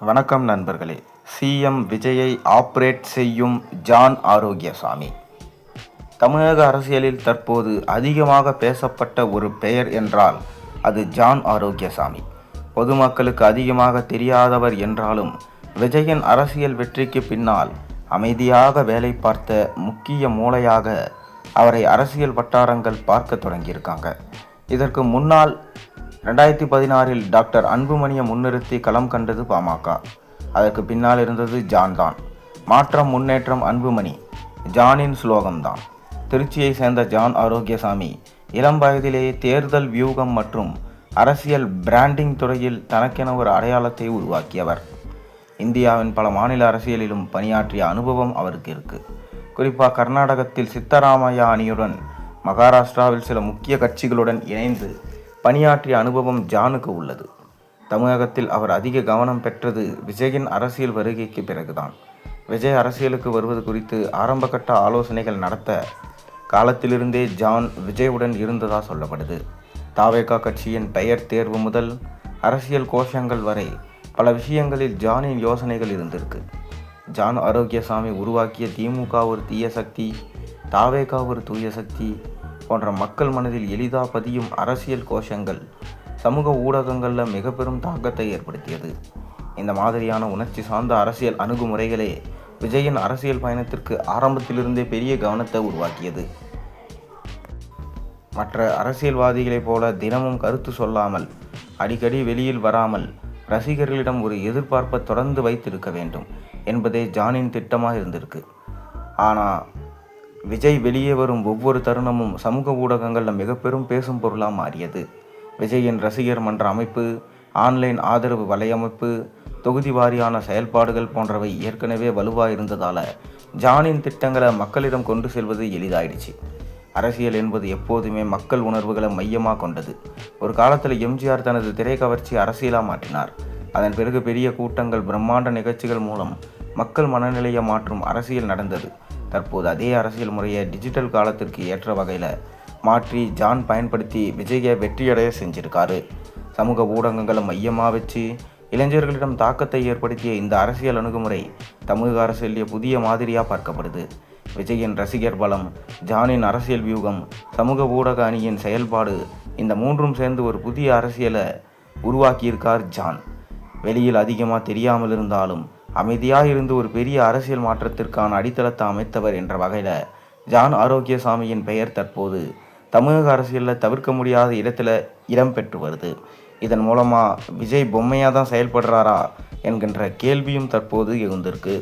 வணக்கம் நண்பர்களே. சிஎம் விஜயை ஆப்ரேட் செய்யும் ஜான் ஆரோக்கியசாமி. தமிழக அரசியலில் தற்போது அதிகமாக பேசப்பட்ட ஒரு பெயர் என்றால் அது ஜான் ஆரோக்கியசாமி. பொதுமக்களுக்கு அதிகமாக தெரியாதவர் என்றாலும் விஜயின் அரசியல் வெற்றிக்கு பின்னால் அமைதியாக வேலை பார்த்த முக்கிய மூளையாக அவரை அரசியல் வட்டாரங்கள் பார்க்க தொடங்கியிருக்காங்க. இதற்கு முன்னால் 2016 டாக்டர் அன்புமணியை முன்னிறுத்தி களம் கண்டது பாமக. அதற்கு பின்னால் இருந்தது ஜான் தான். மாற்றம், முன்னேற்றம், அன்புமணி ஜானின் ஸ்லோகம்தான். திருச்சியை சேர்ந்த ஜான் ஆரோக்கியசாமி இளம் வயதிலேயே தேர்தல் வியூகம் மற்றும் அரசியல் பிராண்டிங் துறையில் தனக்கென ஒரு அடையாளத்தை உருவாக்கியவர். இந்தியாவின் பல மாநில அரசியலிலும் பணியாற்றிய அனுபவம் அவருக்கு இருக்கு. குறிப்பாக கர்நாடகத்தில் சித்தராமையா அணியுடன், மகாராஷ்டிராவில் சில முக்கிய கட்சிகளுடன் இணைந்து பணியாற்றிய அனுபவம் ஜானுக்கு உள்ளது. தமிழகத்தில் அவர் அதிக கவனம் பெற்றது விஜயின் அரசியல் வருகைக்கு பிறகுதான். விஜய் அரசியலுக்கு வருவது குறித்து ஆரம்பகட்ட ஆலோசனைகள் நடத்த காலத்திலிருந்தே ஜான் விஜயுடன் இருந்ததா சொல்லப்படுது. தாவேகா கட்சியின் பெயர் தேர்வு முதல் அரசியல் கோஷங்கள் வரை பல விஷயங்களில் ஜானின் யோசனைகள் இருந்திருக்கு. ஜான் ஆரோக்கியசாமி உருவாக்கிய திமுக ஒரு தீய சக்தி, தாவேகா ஒரு தூய சக்தி போன்ற மக்கள் மனதில் எளிதாக பதியும் அரசியல் கோஷங்கள் சமூக ஊடகங்களில் மிக பெரும் தாக்கத்தை ஏற்படுத்தியது. இந்த மாதிரியான உணர்ச்சி சார்ந்த அரசியல் அணுகுமுறைகளே விஜயின் அரசியல் பயணத்திற்கு ஆரம்பத்திலிருந்தே பெரிய கவனத்தை உருவாக்கியது. மற்ற அரசியல்வாதிகளைப் போல தினமும் கருத்து சொல்லாமல், அடிக்கடி வெளியில் வராமல், ரசிகர்களிடம் ஒரு எதிர்பார்ப்பை தொடர்ந்து வைத்திருக்க வேண்டும் என்பதே ஜானின் திட்டமாக இருந்திருக்கு. ஆனால் விஜய் வெளியே வரும் ஒவ்வொரு தருணமும் சமூக ஊடகங்களில் மிக பெரும் பேசும் பொருளாக மாறியது. விஜயின் ரசிகர் மன்ற அமைப்பு, ஆன்லைன் ஆதரவு வலையமைப்பு, தொகுதி வாரியான செயல்பாடுகள் போன்றவை ஏற்கனவே வலுவாக இருந்ததால் ஜானின் திட்டங்களை மக்களிடம் கொண்டு செல்வது எளிதாயிடுச்சு. அரசியல் என்பது எப்போதுமே மக்கள் உணர்வுகளை மையமாக கொண்டது. ஒரு காலத்தில் எம்ஜிஆர் தனது திரை கவர்ச்சி அரசியலாக மாற்றினார். அதன் பிறகு பெரிய கூட்டங்கள், பிரம்மாண்ட நிகழ்ச்சிகள் மூலம் மக்கள் மனநிலையை மாற்றும் அரசியல் நடந்தது. தற்போது அதே அரசியல் முறையை டிஜிட்டல் காலத்திற்கு ஏற்ற வகையில் மாற்றி ஜான் பயன்படுத்தி விஜயை வெற்றியடைய செஞ்சிருக்காரு. சமூக ஊடகங்களை மையமாக வச்சு இளைஞர்களிடம் தாக்கத்தை ஏற்படுத்திய இந்த அரசியல் அணுகுமுறை தமிழக அரசியலில் புதிய மாதிரியாக பார்க்கப்படுது. விஜயின் ரசிகர் பலம், ஜானின் அரசியல் வியூகம், சமூக ஊடக அணியின் செயல்பாடு, இந்த மூன்றும் சேர்ந்து ஒரு புதிய அரசியலை உருவாக்கியிருக்கார் ஜான். வெளியில் அதிகமாக தெரியாமல் இருந்தாலும் அமைதியாக இருந்து ஒரு பெரிய அரசியல் மாற்றத்திற்கான அடித்தளத்தை அமைத்தவர் என்ற வகையில் ஜான் ஆரோக்கியசாமியின் பெயர் தற்போது தமிழக அரசியலில் தவிர்க்க முடியாத இடத்துல இடம் பெற்று வருது. இதன் மூலமாக விஜய் பொம்மையாக தான் செயல்படுறாரா என்கின்ற கேள்வியும் தற்போது எழுந்திருக்கு.